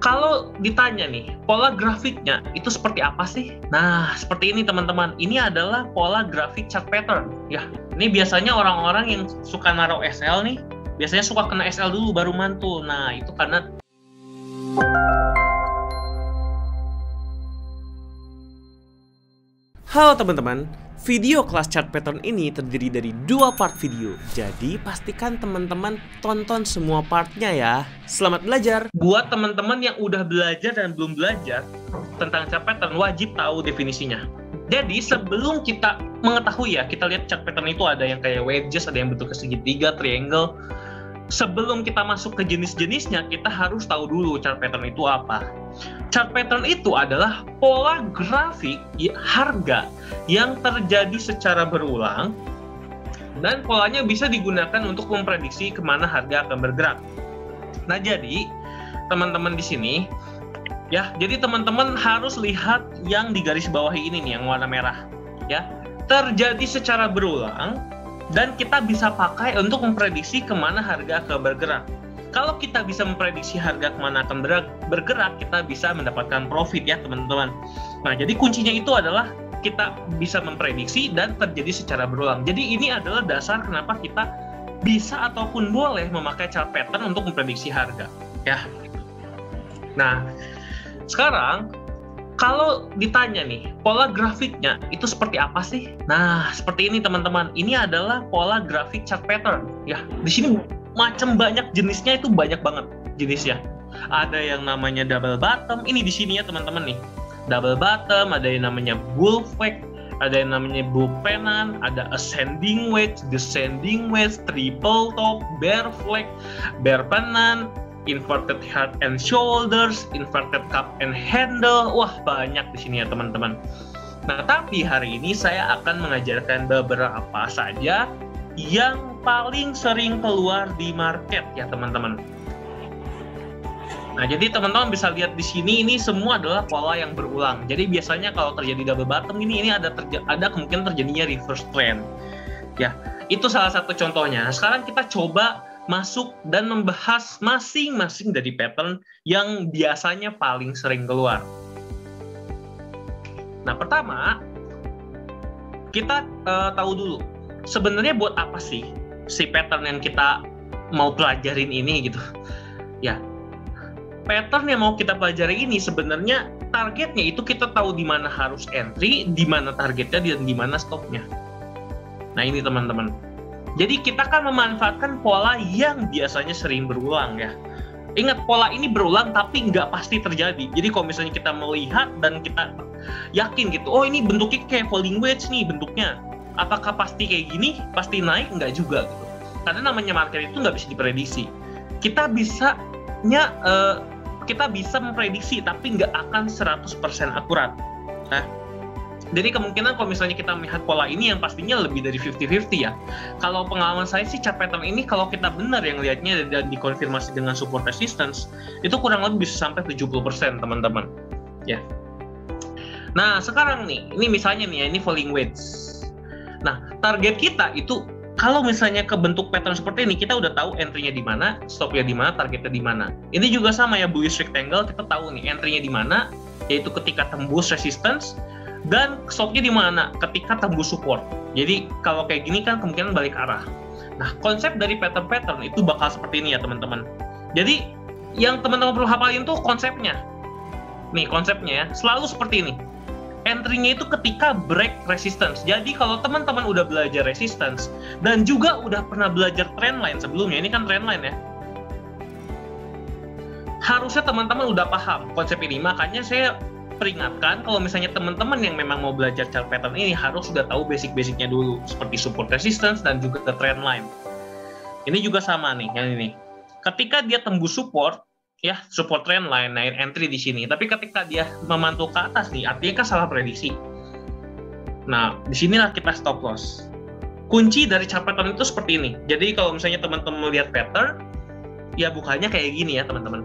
Kalau ditanya nih, pola grafiknya itu seperti apa sih? Nah, seperti ini teman-teman. Ini adalah pola grafik chart pattern. Ya, ini biasanya orang-orang yang suka naruh SL nih, biasanya suka kena SL dulu baru mantul. Nah, itu karena Halo teman-teman, video kelas chart pattern ini terdiri dari 2 part video. Jadi pastikan teman-teman tonton semua partnya ya. Selamat belajar. buat teman-teman yang udah belajar dan belum belajar tentang chart pattern, wajib tahu definisinya. Jadi sebelum kita mengetahui ya, kita lihat chart pattern itu ada yang kayak wedges, ada yang bentuknya segitiga, triangle. Sebelum kita masuk ke jenis-jenisnya, kita harus tahu dulu chart pattern itu apa. Chart pattern itu adalah pola grafik harga yang terjadi secara berulang dan polanya bisa digunakan untuk memprediksi kemana harga akan bergerak. Nah, jadi teman-teman di sini ya, jadi teman-teman harus lihat yang di garis bawah ini nih, yang warna merah ya. Terjadi secara berulang dan kita bisa pakai untuk memprediksi kemana harga akan bergerak. Kalau kita bisa memprediksi harga kemana akan bergerak, kita bisa mendapatkan profit ya teman-teman. Nah, jadi kuncinya itu adalah kita bisa memprediksi dan terjadi secara berulang. Jadi ini adalah dasar kenapa kita bisa ataupun boleh memakai chart pattern untuk memprediksi harga ya. Nah, sekarang kalau ditanya nih, pola grafiknya itu seperti apa sih? Nah, seperti ini teman-teman. Ini adalah pola grafik chart pattern. Ya, di sini macam banyak jenisnya, itu banyak banget jenisnya. Ada yang namanya double bottom. Ini di sini ya teman-teman nih. Double bottom, ada yang namanya bull flag, ada yang namanya bull pennant, ada ascending wedge, descending wedge, triple top, bear flag, bear pennant, inverted head and shoulders, inverted cup and handle. Wah, banyak di sini ya teman-teman. Nah, tapi hari ini saya akan mengajarkan beberapa saja yang paling sering keluar di market ya teman-teman. Nah, jadi teman-teman bisa lihat di sini, ini semua adalah pola yang berulang. Jadi biasanya kalau terjadi double bottom ini ada kemungkinan terjadinya reverse trend. Ya, itu salah satu contohnya. Nah, sekarang kita coba masuk dan membahas masing-masing dari pattern yang biasanya paling sering keluar. Nah, pertama kita tahu dulu sebenarnya buat apa sih si pattern yang kita mau pelajarin ini gitu. Ya, pattern yang mau kita pelajari ini sebenarnya targetnya itu kita tahu di mana harus entry, di mana targetnya dan di mana stopnya. Nah, ini teman-teman. Jadi kita kan memanfaatkan pola yang biasanya sering berulang ya. Ingat, pola ini berulang tapi nggak pasti terjadi. Jadi kalau misalnya kita melihat dan kita yakin gitu, oh ini bentuknya kayak falling wedge nih bentuknya. Apakah pasti kayak gini? Pasti naik? Nggak juga gitu. Karena namanya market itu nggak bisa diprediksi. Kita bisa memprediksi tapi nggak akan 100% akurat. Nah, jadi kemungkinan kalau misalnya kita melihat pola ini yang pastinya lebih dari 50-50 ya. Kalau pengalaman saya sih chart pattern ini kalau kita benar yang lihatnya dan dikonfirmasi dengan support resistance, itu kurang lebih bisa sampai 70% teman-teman. Ya. Nah, sekarang nih, ini misalnya nih ya, ini falling wedge. Nah, target kita itu kalau misalnya ke bentuk pattern seperti ini, kita udah tahu entry-nya di mana, stop-nya di mana, targetnya di mana. Ini juga sama ya, bullish rectangle, kita tahu nih entry-nya di mana, yaitu ketika tembus resistance, dan stop-nya di mana ketika tembus support. Jadi kalau kayak gini kan kemungkinan balik arah. Nah, konsep dari pattern-pattern itu bakal seperti ini ya teman-teman. Jadi yang teman-teman perlu hafalin tuh konsepnya. Nih konsepnya ya, selalu seperti ini. Entry-nya itu ketika break resistance. Jadi kalau teman-teman udah belajar resistance dan juga udah pernah belajar trendline sebelumnya, ini kan trendline ya, harusnya teman-teman udah paham konsep ini. Makanya saya peringatkan kalau misalnya teman-teman yang memang mau belajar chart pattern ini harus sudah tahu basic-basicnya dulu, seperti support resistance dan juga ke trend line. Ini juga sama nih, yang ini. Ketika dia tembus support, ya support trend line, naik entry di sini. Tapi ketika dia memantul ke atas nih, artinya kan salah prediksi. Nah, disinilah kita stop loss. Kunci dari chart pattern itu seperti ini. Jadi kalau misalnya teman-teman melihat pattern, ya bukannya kayak gini ya teman-teman.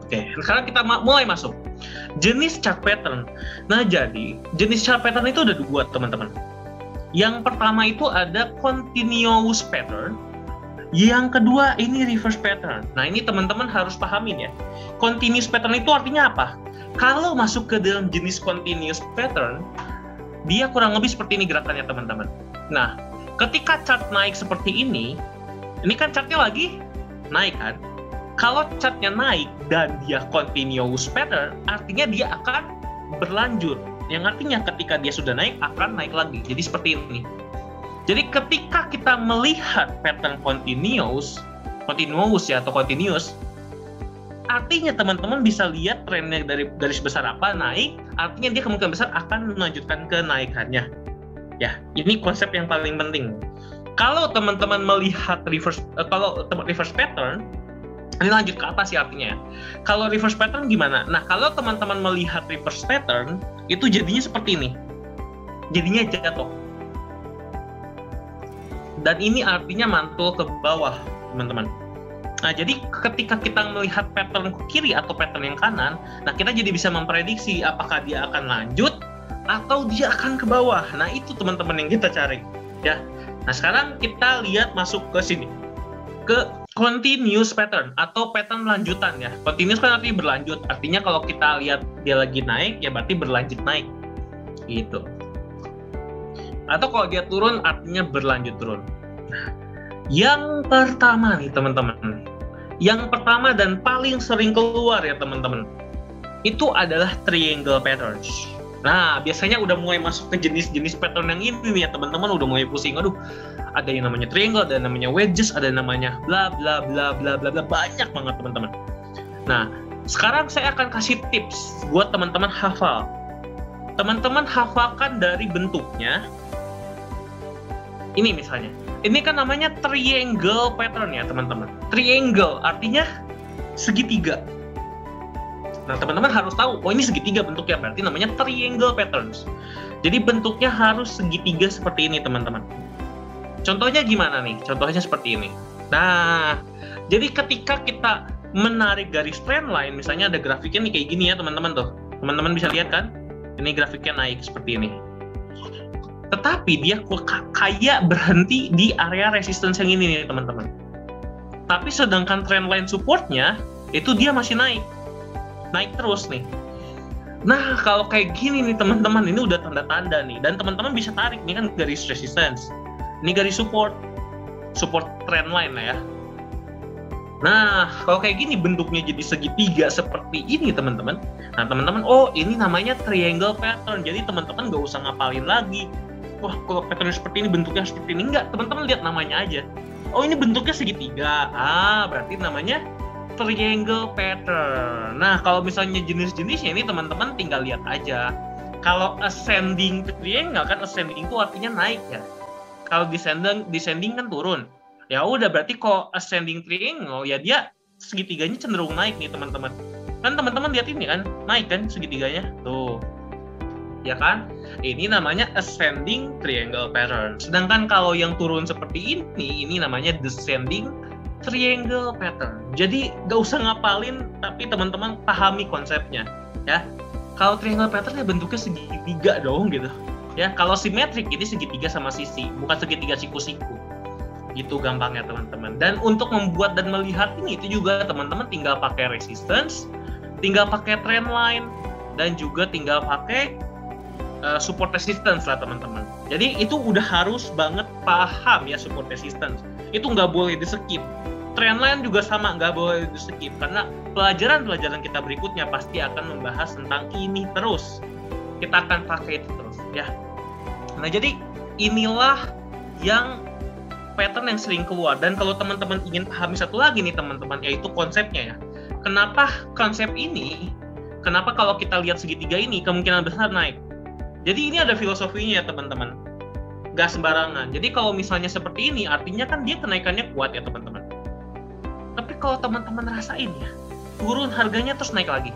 Oke, sekarang kita mulai masuk jenis chart pattern. Nah, jadi jenis chart pattern itu ada 2 teman-teman. Yang pertama itu ada continuous pattern Yang kedua ini reverse pattern. Nah ini teman-teman harus pahamin ya. Continuous pattern itu artinya apa? Kalau masuk ke dalam jenis continuous pattern, dia kurang lebih seperti ini gerakannya teman-teman. Nah, ketika chart naik seperti ini kan chartnya lagi naik kan? Kalau chartnya naik dan dia continuous pattern, artinya dia akan berlanjut. Yang artinya ketika dia sudah naik, akan naik lagi. Jadi seperti ini. Jadi ketika kita melihat pattern continuous ya atau continuous, artinya teman-teman bisa lihat trennya dari garis besar apa naik, artinya dia kemungkinan besar akan melanjutkan kenaikannya. Ya, ini konsep yang paling penting. Kalau teman-teman melihat reverse pattern, ini lanjut ke atas sih artinya. Kalau reverse pattern gimana? Nah, kalau teman-teman melihat reverse pattern, itu jadinya seperti ini. Jadinya jatuh. Dan ini artinya mantul ke bawah, teman-teman. Nah, jadi ketika kita melihat pattern ke kiri atau pattern yang kanan, nah kita jadi bisa memprediksi apakah dia akan lanjut atau dia akan ke bawah. Nah, itu teman-teman yang kita cari, ya. Nah, sekarang kita lihat masuk ke sini. Ke continuous pattern atau pattern lanjutan ya. Continuous kan artinya berlanjut. Artinya kalau kita lihat dia lagi naik, ya berarti berlanjut naik. Gitu. Atau kalau dia turun, artinya berlanjut turun. Nah, yang pertama nih teman-teman. Yang pertama dan paling sering keluar ya teman-teman. Itu adalah triangle patterns. Nah, biasanya udah mulai masuk ke jenis-jenis pattern yang ini nih ya teman-teman, udah mulai pusing. Aduh, ada yang namanya triangle, ada yang namanya wedges, ada yang namanya bla bla bla bla bla bla, banyak banget teman-teman. Nah, sekarang saya akan kasih tips buat teman-teman hafal. Teman-teman hafalkan dari bentuknya. Ini misalnya, ini kan namanya triangle pattern ya teman-teman. Triangle artinya segitiga. Nah, teman-teman harus tahu, oh ini segitiga bentuknya, berarti namanya triangle patterns. Jadi bentuknya harus segitiga seperti ini teman-teman. Contohnya gimana nih? Contohnya seperti ini. Nah, jadi ketika kita menarik garis trend line, misalnya ada grafiknya nih kayak gini ya teman-teman tuh. Teman-teman bisa lihat kan? Ini grafiknya naik seperti ini. Tetapi dia kayak berhenti di area resistance yang ini nih teman-teman. Tapi sedangkan trendline supportnya itu dia masih naik terus nih. Nah, kalau kayak gini nih teman-teman, ini udah tanda-tanda nih. Dan teman-teman bisa tarik, ini kan garis resistance, ini garis support trendline lah ya. Nah, kalau kayak gini bentuknya jadi segitiga seperti ini teman-teman. Nah teman-teman, oh ini namanya triangle pattern. Jadi teman-teman nggak usah ngapalin lagi. Wah, kalau pattern seperti ini bentuknya seperti ini, enggak, teman-teman lihat namanya aja. Oh, ini bentuknya segitiga. Ah, berarti namanya triangle pattern. Nah, kalau misalnya jenis-jenisnya ini teman-teman tinggal lihat aja. Kalau ascending triangle kan ascending itu artinya naik ya. Kalau descending kan turun. Ya udah, berarti kalau ascending triangle ya dia segitiganya cenderung naik nih teman-teman. Kan teman-teman lihat ini kan, naik kan segitiganya. Tuh. Ya kan? Ini namanya ascending triangle pattern. Sedangkan kalau yang turun seperti ini namanya descending triangle pattern. Jadi gak usah ngapalin, tapi teman-teman pahami konsepnya, ya. Kalau triangle pattern ya bentuknya segitiga dong gitu. Ya, kalau simetrik ini segitiga sama sisi, bukan segitiga siku-siku. Gitu gampangnya teman-teman. Dan untuk membuat dan melihat ini itu juga teman-teman tinggal pakai resistance, tinggal pakai trend line, dan juga tinggal pakai support resistance lah teman-teman. Jadi itu udah harus banget paham ya support resistance. Itu nggak boleh di-skip. Trendline juga sama, nggak boleh di-skip. Karena pelajaran-pelajaran kita berikutnya pasti akan membahas tentang ini terus. Kita akan pakai itu terus ya. Nah jadi inilah yang pattern yang sering keluar. Dan kalau teman-teman ingin pahami satu lagi nih teman-teman, yaitu konsepnya ya. Kenapa konsep ini, kenapa kalau kita lihat segitiga ini kemungkinan besar naik? Jadi ini ada filosofinya ya teman-teman, gak sembarangan. Jadi kalau misalnya seperti ini, artinya kan dia kenaikannya kuat ya teman-teman. Tapi kalau teman-teman rasain ya, turun harganya terus naik lagi,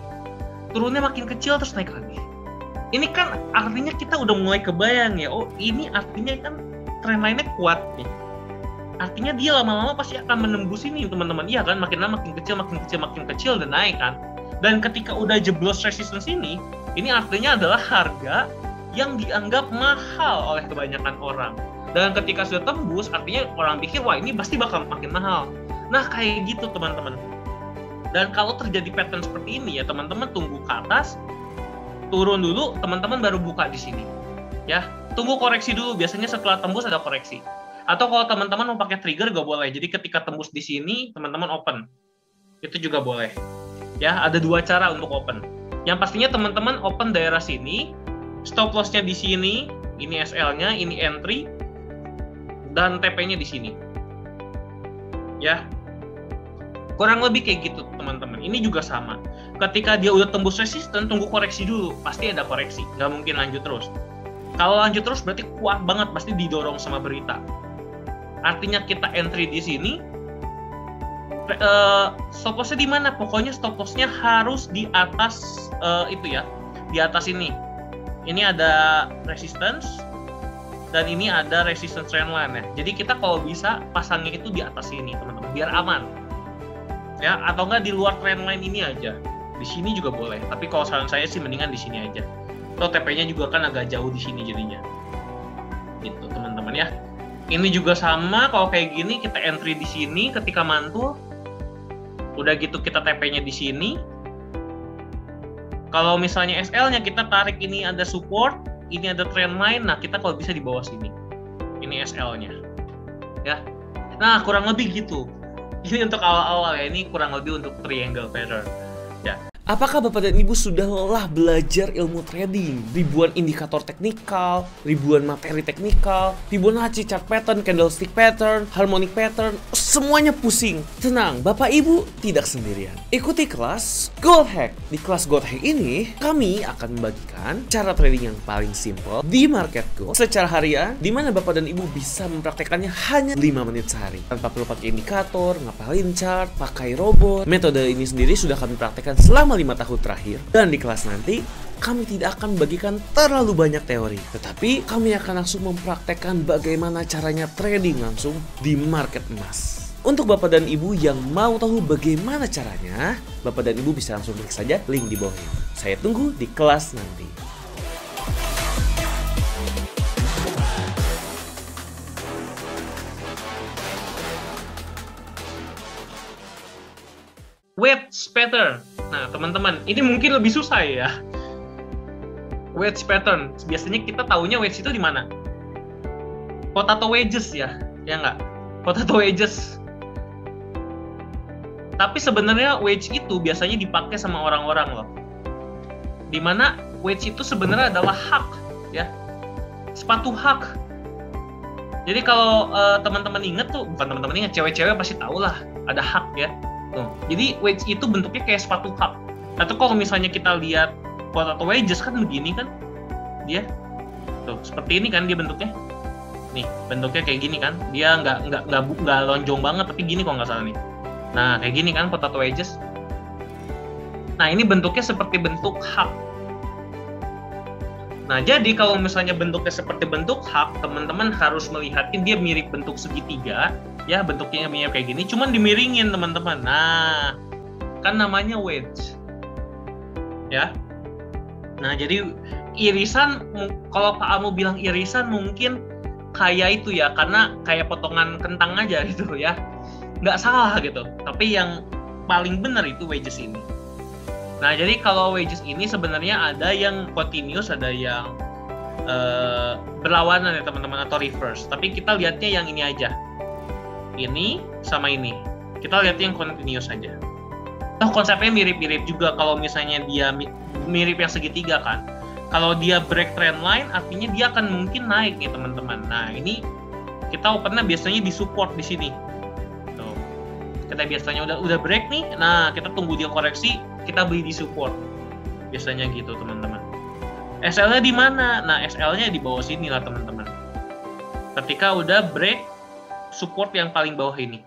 turunnya makin kecil terus naik lagi. Ini kan artinya kita udah mulai kebayang ya, oh ini artinya kan trend line-nya kuat nih. Artinya dia lama-lama pasti akan menembus ini teman-teman. Iya kan, makin lama makin kecil dan naik kan. Dan ketika udah jeblos resistance ini artinya adalah harga yang dianggap mahal oleh kebanyakan orang. Dan ketika sudah tembus, artinya orang pikir, wah ini pasti bakal makin mahal. Nah, kayak gitu teman-teman. Dan kalau terjadi pattern seperti ini ya, teman-teman tunggu ke atas, turun dulu, teman-teman baru buka di sini. Ya, tunggu koreksi dulu. Biasanya setelah tembus ada koreksi. Atau kalau teman-teman mau pakai trigger nggak boleh. Jadi ketika tembus di sini, teman-teman open. Itu juga boleh. Ya, ada dua cara untuk open. Yang pastinya teman-teman open daerah sini, stop loss-nya di sini, ini SL-nya, ini entry, dan TP-nya di sini. Ya, kurang lebih kayak gitu teman-teman. Ini juga sama. Ketika dia udah tembus resisten, tunggu koreksi dulu. Pasti ada koreksi, nggak mungkin lanjut terus. Kalau lanjut terus berarti kuat banget, pasti didorong sama berita. Artinya kita entry di sini. Stop loss-nya di mana? Pokoknya stop loss-nya harus di atas itu ya, di atas ini. Ini ada resistance dan ini ada resistance trendline ya. Jadi kita kalau bisa pasangnya itu di atas sini teman-teman, biar aman. Ya, atau enggak di luar trendline ini aja. Di sini juga boleh. Tapi kalau saran saya sih mendingan di sini aja. Atau TP-nya juga kan agak jauh di sini jadinya. Gitu teman-teman ya. Ini juga sama, kalau kayak gini kita entry di sini ketika mantul. Udah gitu kita TP-nya di sini. Kalau misalnya SL-nya kita tarik, ini ada support, ini ada trendline, nah kita kalau bisa di bawah sini. Ini SL-nya. Ya. Nah, kurang lebih gitu. Ini untuk awal-awal ya, ini kurang lebih untuk triangle pattern. Ya. Apakah Bapak dan Ibu sudah lelah belajar ilmu trading? Ribuan indikator teknikal, ribuan materi teknikal, Fibonacci chart pattern, candlestick pattern, harmonic pattern, semuanya pusing. Tenang, Bapak Ibu tidak sendirian. Ikuti kelas Gold Hack. Di kelas Gold Hack ini, kami akan membagikan cara trading yang paling simple di market gold secara harian, di mana Bapak dan Ibu bisa mempraktekannya hanya 5 menit sehari. Tanpa perlu pakai indikator, ngapalin chart, pakai robot. Metode ini sendiri sudah kami praktekkan selama 5 tahun terakhir, dan di kelas nanti kami tidak akan membagikan terlalu banyak teori, tetapi kami akan langsung mempraktekkan bagaimana caranya trading langsung di market emas. Untuk Bapak dan Ibu yang mau tahu bagaimana caranya, Bapak dan Ibu bisa langsung klik saja link di bawah ini. Saya tunggu di kelas nanti. Wedge pattern. Nah, teman-teman, ini mungkin lebih susah ya. Wedge pattern. Biasanya kita taunya wedge itu di mana? Potato wedges ya, ya nggak? Potato wedges. Tapi sebenarnya wedge itu biasanya dipakai sama orang-orang loh. Dimana wedge itu sebenarnya adalah hak, ya. Sepatu hak. Jadi kalau teman-teman inget tuh, bukan teman-teman inget, cewek-cewek pasti tahu lah, ada hak ya. Jadi wedge itu bentuknya kayak sepatu hak. Atau kalau misalnya kita lihat potato wedges kan begini kan, dia tuh seperti ini kan dia bentuknya. Nih bentuknya kayak gini kan, dia nggak lonjong banget tapi gini kalau nggak salah nih. Nah kayak gini kan potato wedges. Nah ini bentuknya seperti bentuk hak. Nah jadi kalau misalnya bentuknya seperti bentuk hak, teman-teman harus melihatnya dia mirip bentuk segitiga. Ya bentuknya mirip kayak gini, cuman dimiringin teman-teman. Nah, kan namanya wedge. Ya. Nah, jadi irisan, kalau Pak Amo bilang irisan mungkin kayak itu ya, karena kayak potongan kentang aja gitu ya. Nggak salah gitu. Tapi yang paling benar itu wedges ini. Nah, jadi kalau wedges ini sebenarnya ada yang continuous, ada yang berlawanan ya teman-teman, atau reverse. Tapi kita lihatnya yang ini aja. Ini sama ini, kita lihat yang continuous saja. Nah, konsepnya mirip-mirip juga. Kalau misalnya dia mirip yang segitiga kan, kalau dia break trend line artinya dia akan mungkin naik nih teman-teman. Nah ini kita opennya biasanya di support di sini. Tuh, kita biasanya udah break nih. Nah kita tunggu dia koreksi, kita beli di support. Biasanya gitu teman-teman. SL-nya di mana? Nah SL-nya di bawah sini lah teman-teman. Ketika udah break support yang paling bawah ini,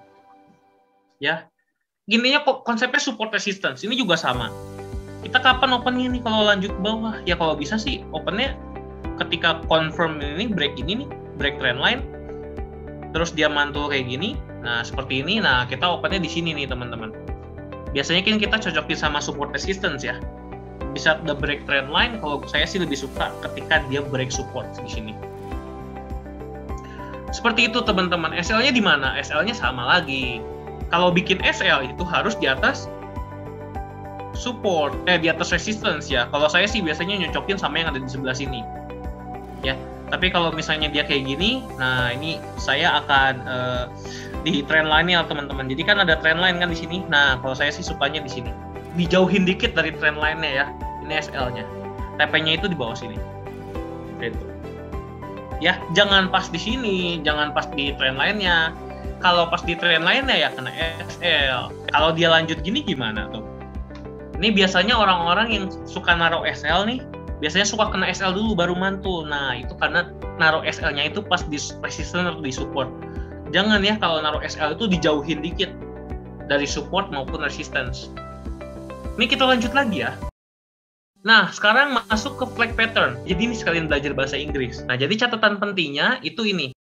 ya. Gininya konsepnya support resistance ini juga sama. Kita kapan opennya nih kalau lanjut ke bawah? Ya kalau bisa sih opennya ketika confirm ini break ini nih, break trend line, terus dia mantul kayak gini. Nah seperti ini. Nah kita opennya di sini nih teman-teman. Biasanya kan kita cocokin sama support resistance ya. Bisa udah break trend line. Kalau saya sih lebih suka ketika dia break support di sini. Seperti itu teman-teman. SL-nya di mana? SL-nya sama lagi. Kalau bikin SL itu harus di atas support, di atas resistance ya. Kalau saya sih biasanya nyocokin sama yang ada di sebelah sini. Ya. Tapi kalau misalnya dia kayak gini, nah ini saya akan di trend line-nya teman-teman. Jadi kan ada trend line kan di sini. Nah, kalau saya sih sukanya di sini. Dijauhin dikit dari trend line-nya ya. Ini SL-nya. TP-nya itu di bawah sini. Gitu. Ya, jangan pas di sini, jangan pas di trend line-nya. Kalau pas di trend line-nya ya kena SL. Kalau dia lanjut gini gimana tuh? Ini biasanya orang-orang yang suka naruh SL nih, biasanya suka kena SL dulu baru mantul. Nah, itu karena naruh SL-nya itu pas di resistance atau di support. Jangan ya kalau naruh SL itu dijauhin dikit dari support maupun resistance. Ini kita lanjut lagi ya. Nah, sekarang masuk ke flag pattern. Jadi ini sekalian belajar bahasa Inggris. Nah, jadi catatan pentingnya itu ini.